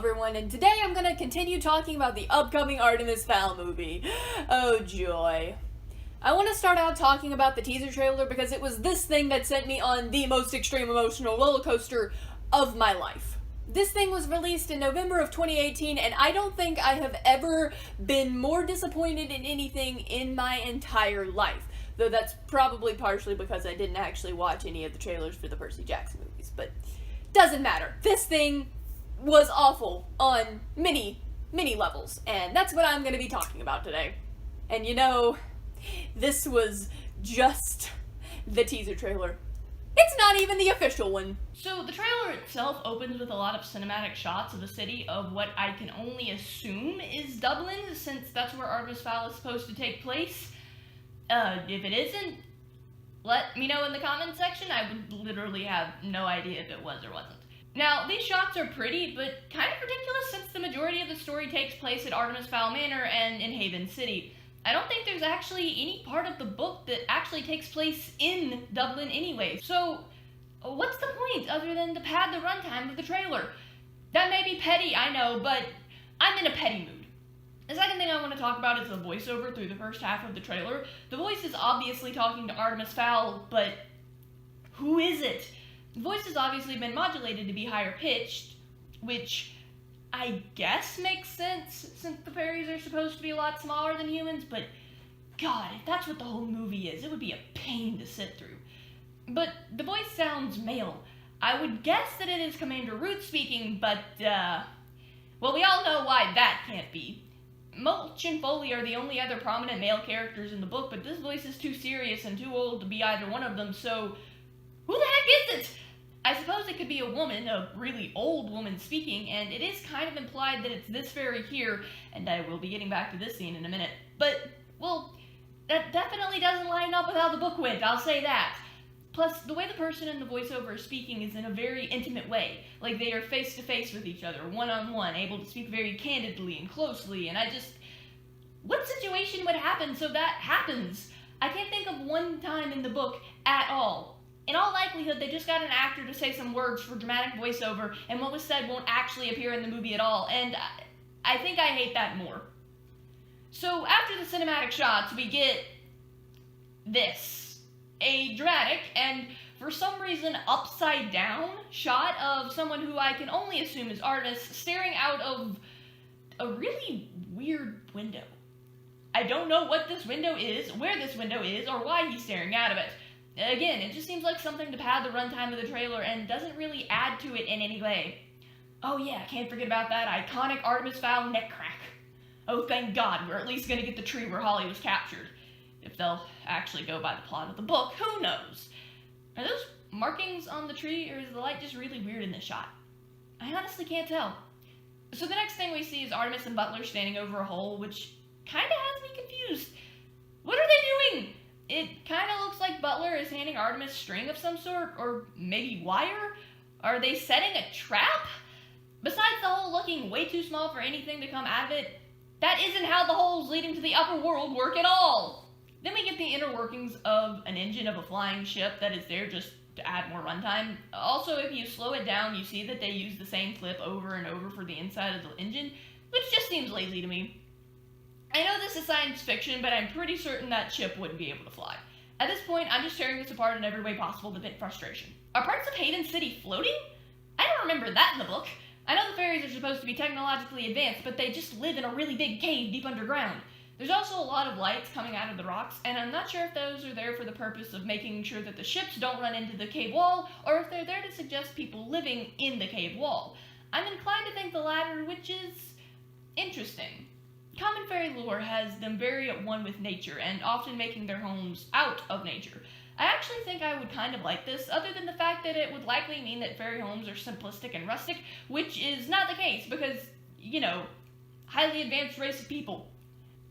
everyone, and today I'm gonna continue talking about the upcoming Artemis Fowl movie. Oh joy. I want to start out talking about the teaser trailer because it was this thing that sent me on the most extreme emotional roller coaster of my life. This thing was released in November of 2018, and I don't think I have ever been more disappointed in anything in my entire life. Though that's probably partially because I didn't actually watch any of the trailers for the Percy Jackson movies, but doesn't matter. This thing was awful on many levels, and that's what I'm going to be talking about today. And you know, this was just the teaser trailer. It's not even the official one. So the trailer itself opens with a lot of cinematic shots of a city of what I can only assume is Dublin, since that's where Artemis Fowl is supposed to take place. If it isn't, let me know in the comments section. I would literally have no idea if it was or wasn't. Now, these shots are pretty, but kind of ridiculous since the majority of the story takes place at Artemis Fowl Manor and in Haven City. I don't think there's actually any part of the book that actually takes place in Dublin anyway. So, what's the point other than to pad the runtime of the trailer? That may be petty, I know, but I'm in a petty mood. The second thing I want to talk about is the voiceover through the first half of the trailer. The voice is obviously talking to Artemis Fowl, but who is it? The voice has obviously been modulated to be higher pitched, which I guess makes sense since the fairies are supposed to be a lot smaller than humans, but God, if that's what the whole movie is, it would be a pain to sit through. But the voice sounds male. I would guess that it is Commander Root speaking, but well, we all know why that can't be. Mulch and Foley are the only other prominent male characters in the book, but this voice is too serious and too old to be either one of them, so who the heck is it? I suppose it could be a woman, a really old woman speaking, and it is kind of implied that it's this fairy here, and I will be getting back to this scene in a minute. But, well, that definitely doesn't line up with how the book went, I'll say that. Plus, the way the person in the voiceover is speaking is in a very intimate way. Like they are face to face with each other, one-on-one, able to speak very candidly and closely, and what situation would happen so that happens? I can't think of one time in the book at all. In all likelihood, they just got an actor to say some words for dramatic voiceover, and what was said won't actually appear in the movie at all, and I think I hate that more. So after the cinematic shots, we get this. A dramatic, and for some reason upside down, shot of someone who I can only assume is Artemis staring out of a really weird window. I don't know what this window is, where this window is, or why he's staring out of it. Again, it just seems like something to pad the runtime of the trailer and doesn't really add to it in any way. Oh yeah, can't forget about that iconic Artemis Fowl neck crack. Oh thank God, we're at least gonna get the tree where Holly was captured. If they'll actually go by the plot of the book, who knows? Are those markings on the tree, or is the light just really weird in this shot? I honestly can't tell. So the next thing we see is Artemis and Butler standing over a hole, which kinda has me confused. What are they doing? It kinda looks like Butler is handing Artemis string of some sort, or maybe wire? Are they setting a trap? Besides the hole looking way too small for anything to come out of it, that isn't how the holes leading to the upper world work at all. Then we get the inner workings of an engine of a flying ship that is there just to add more runtime. Also, if you slow it down, you see that they use the same clip over and over for the inside of the engine, which just seems lazy to me. I know this is science fiction, but I'm pretty certain that ship wouldn't be able to fly. At this point, I'm just tearing this apart in every way possible to vent frustration. Are parts of Haven City floating? I don't remember that in the book. I know the fairies are supposed to be technologically advanced, but they just live in a really big cave deep underground. There's also a lot of lights coming out of the rocks, and I'm not sure if those are there for the purpose of making sure that the ships don't run into the cave wall, or if they're there to suggest people living in the cave wall. I'm inclined to think the latter, which is interesting. Common fairy lore has them very at one with nature, and often making their homes out of nature. I actually think I would kind of like this, other than the fact that it would likely mean that fairy homes are simplistic and rustic, which is not the case, because, you know, highly advanced race of people.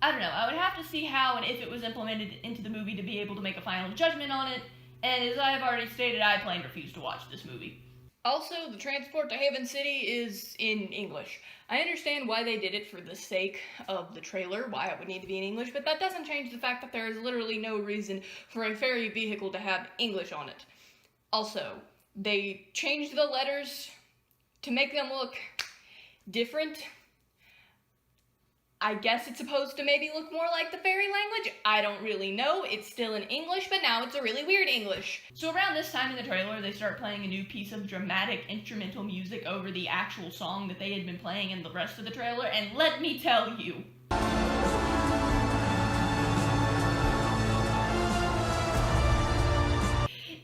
I don't know, I would have to see how and if it was implemented into the movie to be able to make a final judgment on it, and as I have already stated, I plain refuse to watch this movie. Also, the transport to Haven City is in English. I understand why they did it for the sake of the trailer, why it would need to be in English, but that doesn't change the fact that there is literally no reason for a fairy vehicle to have English on it. Also, they changed the letters to make them look different. I guess it's supposed to maybe look more like the fairy language. I don't really know. It's still in English, but now it's a really weird English. So around this time in the trailer, they start playing a new piece of dramatic instrumental music over the actual song that they had been playing in the rest of the trailer, and let me tell you,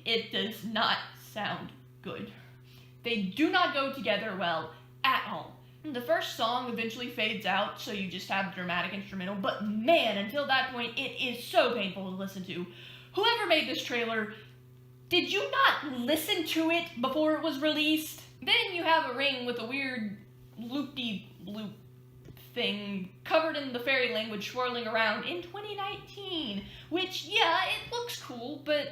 it does not sound good. They do not go together well at all. The first song eventually fades out, so you just have the dramatic instrumental, but man, until that point, it is so painful to listen to. Whoever made this trailer, did you not listen to it before it was released? Then you have a ring with a weird loop-de-loop thing covered in the fairy language swirling around in 2019, which, yeah, it looks cool, but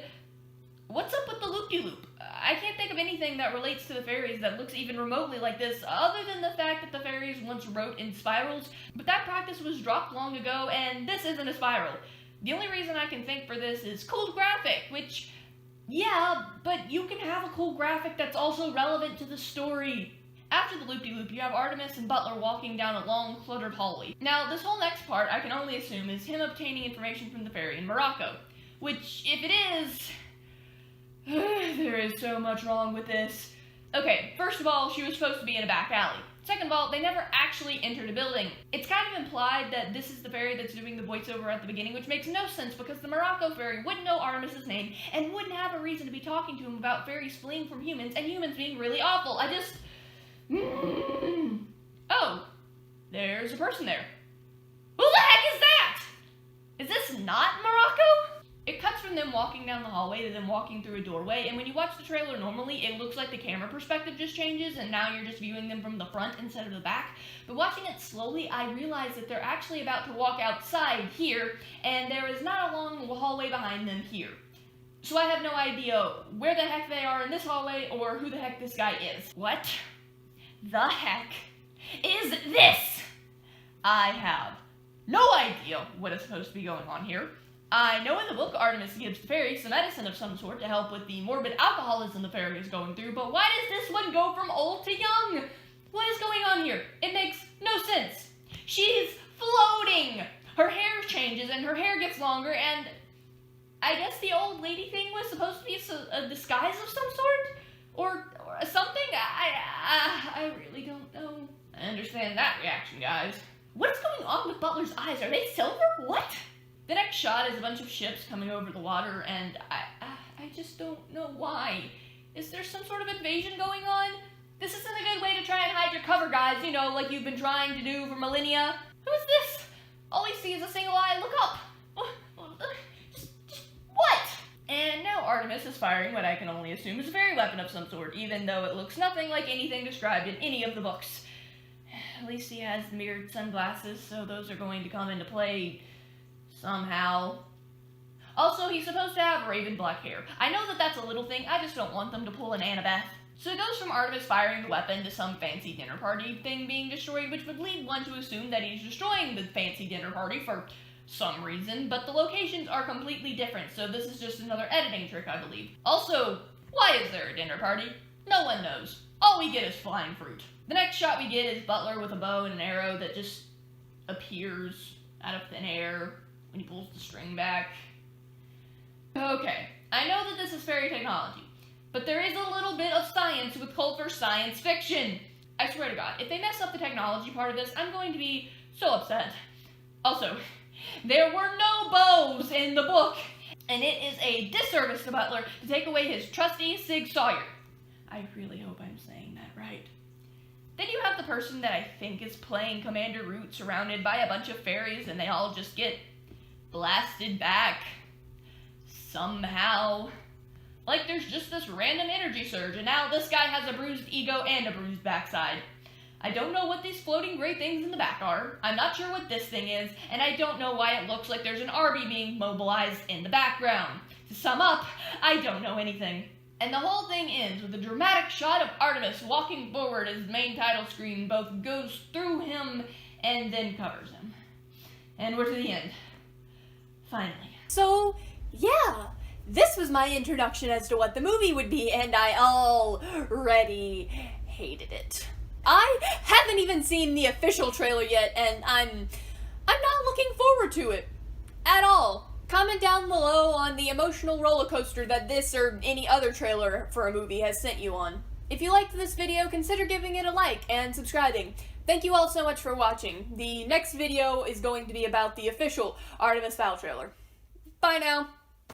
what's up with the loop-de-loop? I can't think of anything that relates to the fairies that looks even remotely like this, other than the fact that the fairies once wrote in spirals, but that practice was dropped long ago, and this isn't a spiral. The only reason I can think for this is cool graphic, which, yeah, but you can have a cool graphic that's also relevant to the story. After the loop-de-loop, you have Artemis and Butler walking down a long, cluttered hallway. Now, this whole next part, I can only assume, is him obtaining information from the fairy in Morocco, which, if it is, there is so much wrong with this. Okay, first of all, she was supposed to be in a back alley. Second of all, they never actually entered a building. It's kind of implied that this is the fairy that's doing the voiceover at the beginning, which makes no sense because the Morocco fairy wouldn't know Artemis's name and wouldn't have a reason to be talking to him about fairies fleeing from humans and humans being really awful. Oh, there's a person there. Who the heck is that? Is this not Morocco? It cuts from them walking down the hallway to them walking through a doorway, and when you watch the trailer normally, it looks like the camera perspective just changes, and now you're just viewing them from the front instead of the back. But watching it slowly, I realize that they're actually about to walk outside here, and there is not a long hallway behind them here. So I have no idea where the heck they are in this hallway, or who the heck this guy is. What the heck is this? I have no idea what is supposed to be going on here. I know in the book Artemis gives the fairy some medicine of some sort to help with the morbid alcoholism the fairy is going through, but why does this one go from old to young? What is going on here? It makes no sense. She's floating! Her hair changes and her hair gets longer, and I guess the old lady thing was supposed to be a disguise of some sort? Or something? I really don't know. I understand that reaction, guys. What is going on with Butler's eyes? Are they silver? What? The next shot is a bunch of ships coming over the water, and I just don't know why. Is there some sort of invasion going on? This isn't a good way to try and hide your cover, guys, you know, like you've been trying to do for millennia. Who is this? All we see is a single eye. Look up. Just what? And now Artemis is firing what I can only assume is a fairy weapon of some sort, even though it looks nothing like anything described in any of the books. At least he has mirrored sunglasses, so those are going to come into play somehow. Also, he's supposed to have raven black hair. I know that that's a little thing, I just don't want them to pull an Annabeth. So it goes from Artemis firing the weapon to some fancy dinner party thing being destroyed, which would lead one to assume that he's destroying the fancy dinner party for some reason, but the locations are completely different, so this is just another editing trick, I believe. Also, why is there a dinner party? No one knows. All we get is flying fruit. The next shot we get is Butler with a bow and an arrow that just appears out of thin air when he pulls the string back. Okay, I know that this is fairy technology, but there is a little bit of science with Coulter's science fiction. I swear to God, if they mess up the technology part of this, I'm going to be so upset. Also, there were no bows in the book, and it is a disservice to Butler to take away his trusty Sig Sawyer. I really hope I'm saying that right. Then you have the person that I think is playing Commander Root surrounded by a bunch of fairies, and they all just get blasted back somehow. Like there's just this random energy surge, and now this guy has a bruised ego and a bruised backside. I don't know what these floating gray things in the back are. I'm not sure what this thing is, and I don't know why it looks like there's an Arby being mobilized in the background. To sum up, I don't know anything. And the whole thing ends with a dramatic shot of Artemis walking forward as the main title screen both goes through him and then covers him. And we're to the end. Finally. So, yeah, this was my introduction as to what the movie would be, and I already hated it. I haven't even seen the official trailer yet, and I'm not looking forward to it at all. Comment down below on the emotional roller coaster that this or any other trailer for a movie has sent you on. If you liked this video, consider giving it a like and subscribing. Thank you all so much for watching. The next video is going to be about the official Artemis Fowl trailer. Bye now.